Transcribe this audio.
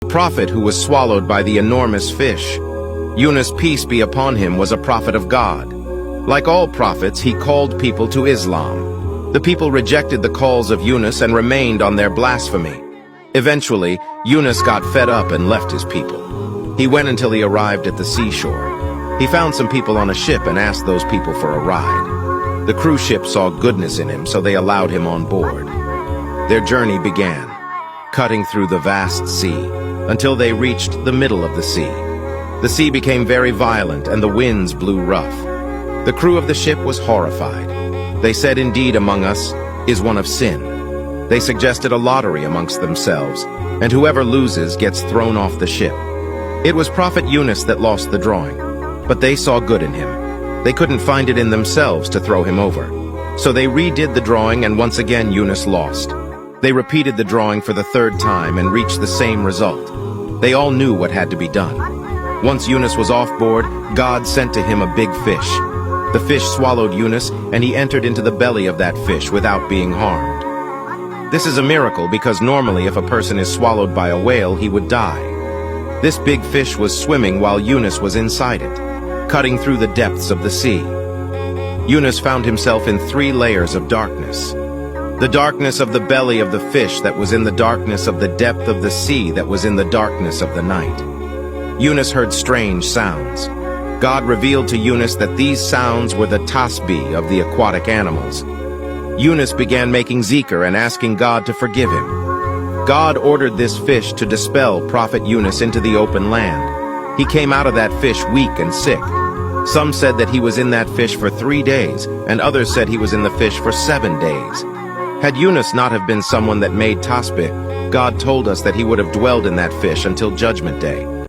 The prophet who was swallowed by the enormous fish. Yunus, peace be upon him, was a prophet of God. Like all prophets, he called people to Islam. The people rejected the calls of Yunus and remained on their blasphemy. Eventually, Yunus got fed up and left his people. He went until he arrived at the seashore. He found some people on a ship and asked those people for a ride. The cruise ship saw goodness in him, so they allowed him on board. Their journey began, cutting through the vast sea, until they reached the middle of the sea. The sea became very violent and the winds blew rough. The crew of the ship was horrified. They said, "Indeed, among us is one of sin." They suggested a lottery amongst themselves, and whoever loses gets thrown off the ship. It was Prophet Yunus that lost the drawing, but they saw good in him. They couldn't find it in themselves to throw him over. So they redid the drawing, and once again Yunus lost. They repeated the drawing for the third time and reached the same result. They all knew what had to be done. Once Yunus was off board, God sent to him a big fish. The fish swallowed Yunus, and he entered into the belly of that fish without being harmed. This is a miracle because normally if a person is swallowed by a whale, he would die. This big fish was swimming while Yunus was inside it, cutting through the depths of the sea. Yunus found himself in 3 layers of darkness. The darkness of the belly of the fish that was in the darkness of the depth of the sea that was in the darkness of the night. Yunus heard strange sounds. God revealed to Yunus that these sounds were the tasbih of the aquatic animals. Yunus began making zikr and asking God to forgive him. God ordered this fish to dispel Prophet Yunus into the open land. He came out of that fish weak and sick. Some said that he was in that fish for 3 days, and others said he was in the fish for 7 days. Had Yunus not have been someone that made tasbih, God told us that he would have dwelled in that fish until Judgment Day.